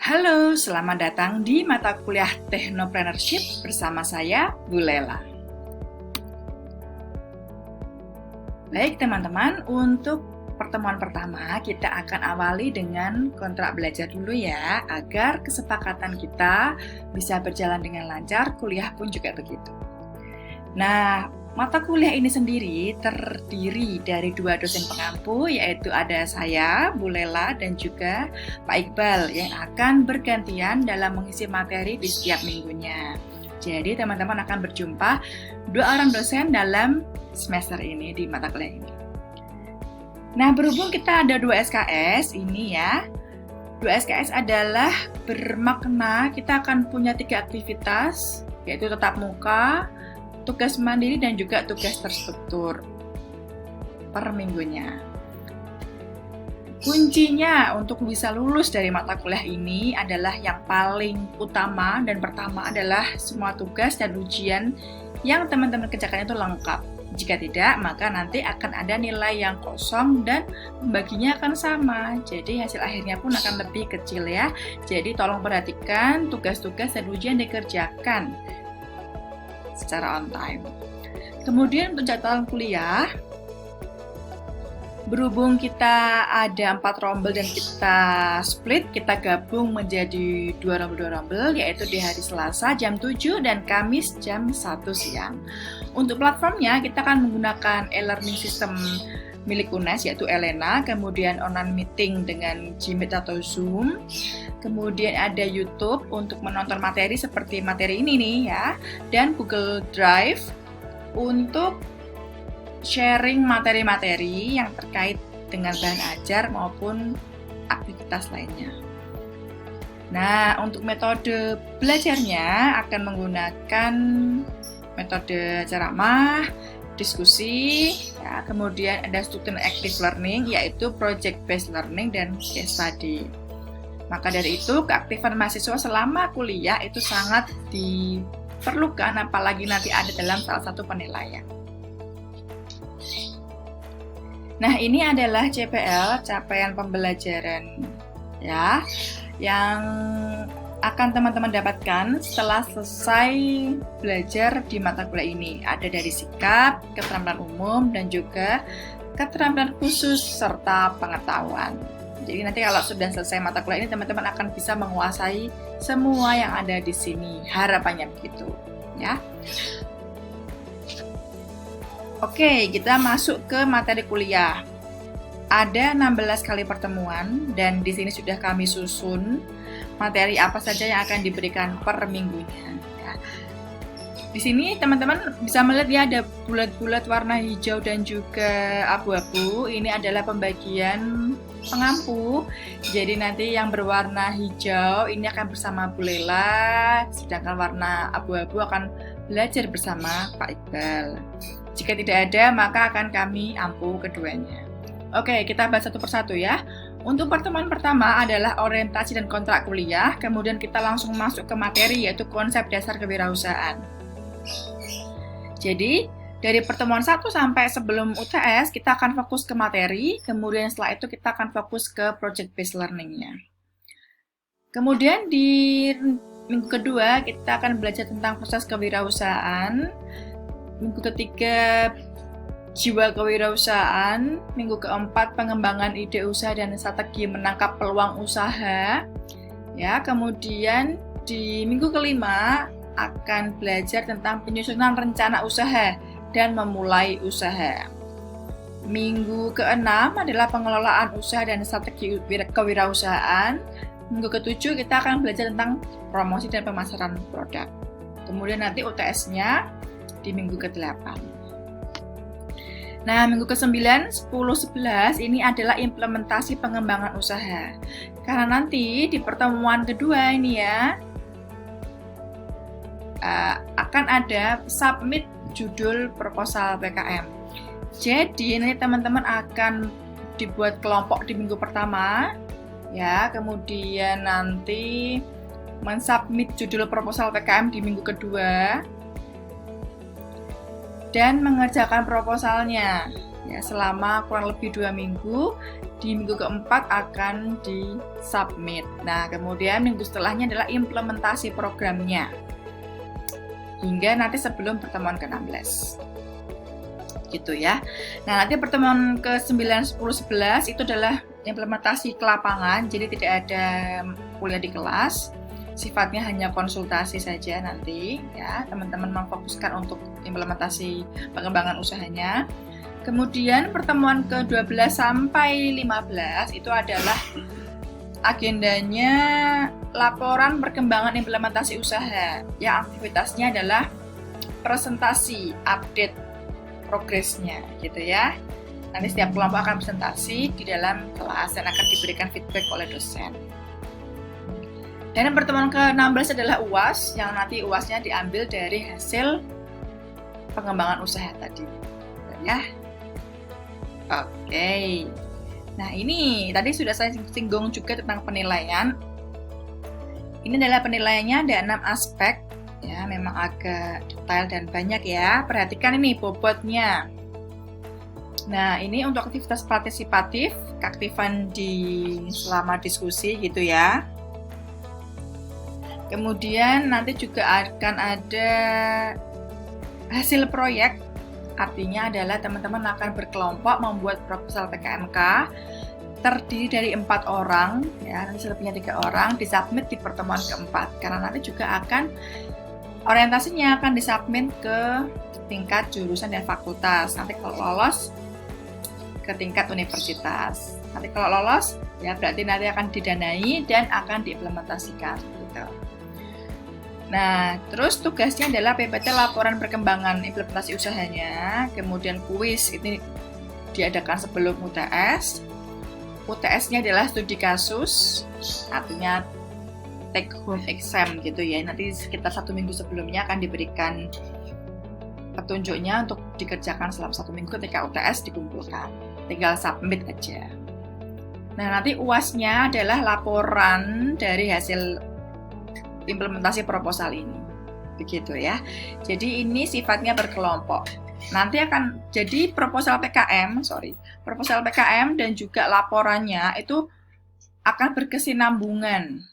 Halo, selamat datang di mata kuliah Technopreneurship bersama saya, Bu Lela. Baik teman-teman, untuk pertemuan pertama kita akan awali dengan kontrak belajar dulu ya, agar kesepakatan kita bisa berjalan dengan lancar, kuliah pun juga begitu. Nah, mata kuliah ini sendiri terdiri dari 2 dosen pengampu, yaitu ada saya, Bu Lela, dan juga Pak Iqbal yang akan bergantian dalam mengisi materi di setiap minggunya. Jadi teman-teman akan berjumpa 2 orang dosen dalam semester ini di mata kuliah ini. Nah, berhubung kita ada 2 SKS ini ya, 2 SKS adalah bermakna kita akan punya 3 aktivitas, yaitu tatap muka, tugas mandiri, dan juga tugas terstruktur per minggunya. Kuncinya untuk bisa lulus dari mata kuliah ini adalah yang paling utama dan pertama adalah semua tugas dan ujian yang teman-teman kerjakan itu lengkap. Jika tidak, maka nanti akan ada nilai yang kosong dan pembaginya akan sama. Jadi hasil akhirnya pun akan lebih kecil ya. Jadi tolong perhatikan tugas-tugas dan ujian dikerjakan secara on time. Kemudian untuk jadwal kuliah, berhubung kita ada 4 rombel dan kita split, kita gabung menjadi 2 rombel, yaitu di hari Selasa jam 7 dan Kamis jam 1 siang. Untuk platformnya, kita akan menggunakan e-learning system milik UNES yaitu Elena, kemudian online meeting dengan Jmeet atau Zoom, kemudian ada YouTube untuk menonton materi seperti materi ini nih ya, dan Google Drive untuk sharing materi-materi yang terkait dengan bahan ajar maupun aktivitas lainnya. Nah, untuk metode belajarnya akan menggunakan metode ceramah, diskusi, ya, kemudian ada student active learning yaitu project based learning dan case study. Maka dari itu keaktifan mahasiswa selama kuliah itu sangat diperlukan, apalagi nanti ada dalam salah satu penilaian. Nah, ini adalah CPL, capaian pembelajaran ya, yang akan teman-teman dapatkan setelah selesai belajar di mata kuliah ini. Ada dari sikap, keterampilan umum, dan juga keterampilan khusus serta pengetahuan. Jadi nanti kalau sudah selesai mata kuliah ini, teman-teman akan bisa menguasai semua yang ada di sini. Harapannya begitu, ya. Oke, kita masuk ke materi kuliah. Ada 16 kali pertemuan dan di sini sudah kami susun materi apa saja yang akan diberikan per minggunya. Ya. Di sini teman-teman bisa melihat ya ada bulat-bulat warna hijau dan juga abu-abu. Ini adalah pembagian pengampu. Jadi nanti yang berwarna hijau ini akan bersama Bu Lela, sedangkan warna abu-abu akan belajar bersama Pak Iqbal. Jika tidak ada, maka akan kami ampu keduanya. Oke, kita bahas satu persatu ya. Untuk pertemuan pertama adalah orientasi dan kontrak kuliah, kemudian kita langsung masuk ke materi yaitu konsep dasar kewirausahaan. Jadi, dari pertemuan 1 sampai sebelum UTS, kita akan fokus ke materi, kemudian setelah itu kita akan fokus ke project based learning-nya. Kemudian di minggu kedua, kita akan belajar tentang proses kewirausahaan. Minggu ketiga, jiwa kewirausahaan. Minggu keempat, pengembangan ide usaha dan strategi menangkap peluang usaha. Ya, kemudian di minggu kelima akan belajar tentang penyusunan rencana usaha dan memulai usaha. Minggu keenam adalah pengelolaan usaha dan strategi kewirausahaan. Minggu ketujuh kita akan belajar tentang promosi dan pemasaran produk. Kemudian nanti UTS-nya di minggu ke-8. Nah, minggu ke-9, 10, 11 ini adalah implementasi pengembangan usaha. Karena nanti di pertemuan kedua ini ya, akan ada submit judul proposal PKM. Jadi, ini teman-teman akan dibuat kelompok di minggu pertama, ya, kemudian nanti mensubmit judul proposal PKM di minggu kedua, dan mengerjakan proposalnya ya selama kurang lebih 2 minggu di minggu keempat akan di-submit. Nah, kemudian minggu setelahnya adalah implementasi programnya. Hingga nanti sebelum pertemuan ke-16. Gitu ya. Nah, nanti pertemuan ke-9, 10, 11 itu adalah implementasi ke lapangan, jadi tidak ada kuliah di kelas. Sifatnya hanya konsultasi saja nanti ya. Teman-teman memfokuskan untuk implementasi pengembangan usahanya. Kemudian pertemuan ke-12 sampai 15 itu adalah agendanya laporan perkembangan implementasi usaha. Yang aktivitasnya adalah presentasi, update progresnya gitu ya. Nanti setiap kelompok akan presentasi di dalam kelas dan akan diberikan feedback oleh dosen. Dan pertemuan ke-16 adalah UAS, yang nanti UASnya diambil dari hasil pengembangan usaha tadi. Ya. Oke. Nah, ini tadi sudah saya singgung juga tentang penilaian. Ini adalah penilaiannya ada 6 aspek. Ya, memang agak detail dan banyak ya. Perhatikan ini bobotnya. Nah, ini untuk aktivitas partisipatif, keaktifan selama diskusi gitu ya. Kemudian nanti juga akan ada hasil proyek, artinya adalah teman-teman akan berkelompok membuat proposal PKMK terdiri dari 4 orang, ya, nanti selebihnya 3 orang, disubmit di pertemuan keempat. Karena nanti juga akan orientasinya akan disubmit ke tingkat jurusan dan fakultas. Nanti kalau lolos ke tingkat universitas. Nanti kalau lolos, ya berarti nanti akan didanai dan akan diimplementasikan. Gitu. Nah, terus tugasnya adalah PPT laporan perkembangan implementasi usahanya, kemudian kuis ini diadakan sebelum UTS. UTS-nya adalah studi kasus, artinya take home exam gitu ya. Nanti sekitar 1 minggu sebelumnya akan diberikan petunjuknya untuk dikerjakan selama 1 minggu ketika UTS dikumpulkan. Tinggal submit aja. Nah, nanti UAS-nya adalah laporan dari hasil implementasi proposal ini. Begitu ya. Jadi ini sifatnya berkelompok. Nanti akan jadi proposal PKM dan juga laporannya itu akan berkesinambungan.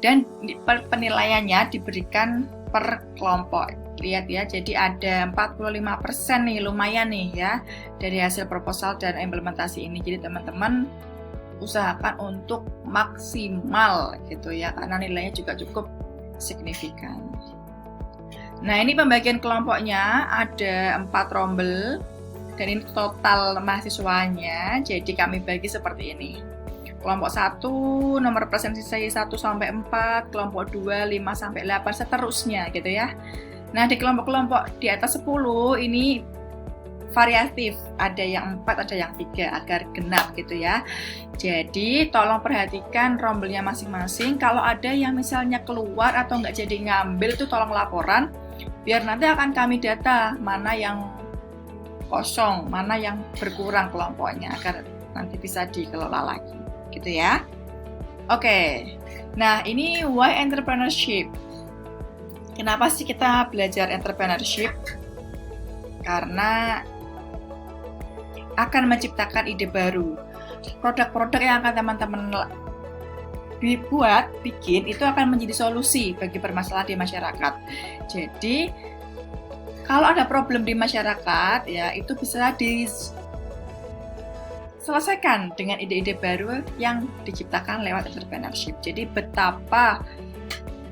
Dan penilaiannya diberikan per kelompok. Lihat ya, jadi ada 45% nih, lumayan nih ya, dari hasil proposal dan implementasi ini. Jadi teman-teman usahakan untuk maksimal gitu ya, karena nilainya juga cukup signifikan. Nah, ini pembagian kelompoknya ada 4 rombel dan ini total mahasiswanya. Jadi kami bagi seperti ini. Kelompok 1 nomor presentasi 1 sampai 4, kelompok 2 5 sampai 8 seterusnya gitu ya. Nah, di kelompok-kelompok di atas 10 ini variatif, ada yang 4, ada yang 3 agar genap gitu ya. Jadi tolong perhatikan rombelnya masing-masing. Kalau ada yang misalnya keluar atau nggak jadi ngambil itu tolong laporan, biar nanti akan kami data mana yang kosong, mana yang berkurang kelompoknya agar nanti bisa dikelola lagi gitu ya. Oke. Nah, ini why entrepreneurship. Kenapa sih kita belajar entrepreneurship? Karena akan menciptakan ide baru. Produk-produk yang akan teman-teman bikin itu akan menjadi solusi bagi permasalahan di masyarakat. Jadi kalau ada problem di masyarakat ya itu bisa diselesaikan dengan ide-ide baru yang diciptakan lewat entrepreneurship. Jadi betapa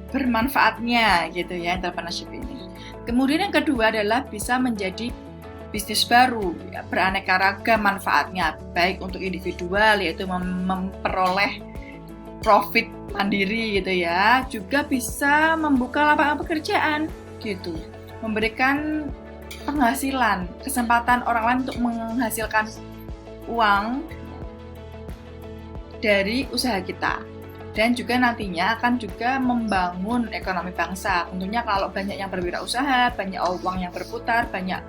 bermanfaatnya gitu ya entrepreneurship ini. Kemudian yang kedua adalah bisa menjadi bisnis baru, ya, beraneka ragam manfaatnya, baik untuk individual yaitu memperoleh profit mandiri gitu ya, juga bisa membuka lapangan pekerjaan gitu, memberikan penghasilan, kesempatan orang lain untuk menghasilkan uang dari usaha kita. Dan juga nantinya akan juga membangun ekonomi bangsa. Tentunya kalau banyak yang berwirausaha, banyak uang yang berputar, banyak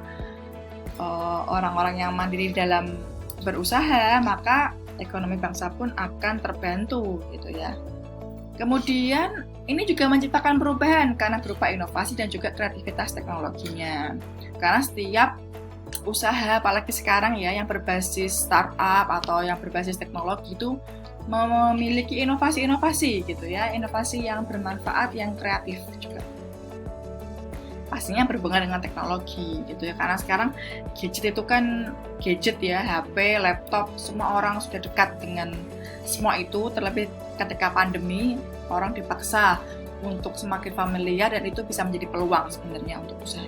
orang-orang yang mandiri dalam berusaha, maka ekonomi bangsa pun akan terbantu gitu ya. Kemudian ini juga menciptakan perubahan karena berupa inovasi dan juga kreativitas teknologinya. Karena setiap usaha, apalagi sekarang ya, yang berbasis startup atau yang berbasis teknologi itu memiliki inovasi-inovasi gitu ya, inovasi yang bermanfaat, yang kreatif juga. Pastinya berhubungan dengan teknologi gitu ya, karena sekarang gadget itu kan gadget ya, HP, laptop, semua orang sudah dekat dengan semua itu, terlebih ketika pandemi orang dipaksa untuk semakin familiar dan itu bisa menjadi peluang sebenarnya untuk usaha.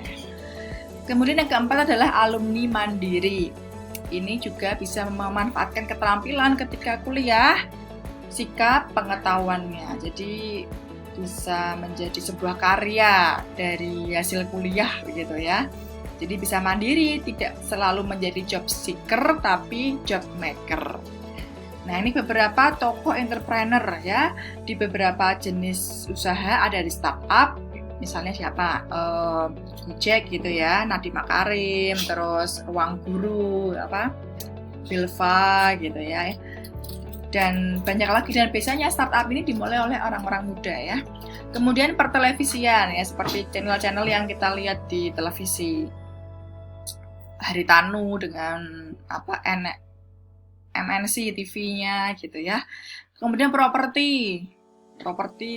Kemudian yang keempat adalah alumni mandiri. Ini juga bisa memanfaatkan keterampilan ketika kuliah, sikap, pengetahuannya. Jadi bisa menjadi sebuah karya dari hasil kuliah begitu ya. Jadi bisa mandiri, tidak selalu menjadi job seeker tapi job maker. Nah, ini beberapa tokoh entrepreneur ya, di beberapa jenis usaha, ada di startup, misalnya siapa? Gojek gitu ya, Nadiem Makarim, terus Ruang Guru, Bilva gitu ya. Dan banyak lagi, dan biasanya startup ini dimulai oleh orang-orang muda ya. Kemudian pertelevisian ya, seperti channel-channel yang kita lihat di televisi. Haritanu dengan MNC TV-nya gitu ya. Kemudian properti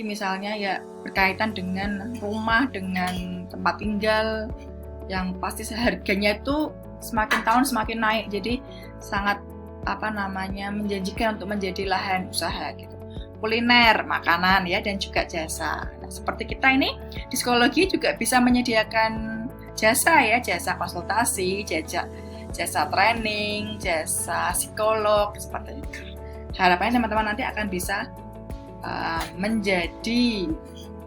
misalnya ya berkaitan dengan rumah, dengan tempat tinggal yang pasti harganya itu semakin tahun semakin naik, jadi sangat menjanjikan untuk menjadi lahan usaha gitu. Kuliner, makanan ya, dan juga jasa. Nah, seperti kita ini di psikologi juga bisa menyediakan jasa ya, jasa konsultasi, jasa training, jasa psikolog, seperti itu. Harapannya teman-teman nanti akan bisa menjadi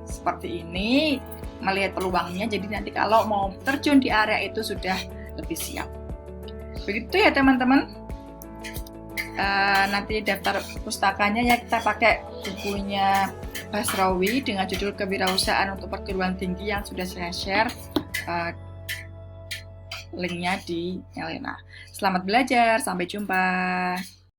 seperti ini, melihat peluangnya, jadi nanti kalau mau terjun di area itu sudah lebih siap. Begitu ya teman-teman. Nanti daftar pustakanya ya, kita pakai bukunya Basrawi dengan judul Kewirausahaan untuk Perguruan Tinggi yang sudah saya share linknya di Elena. Selamat belajar, sampai jumpa.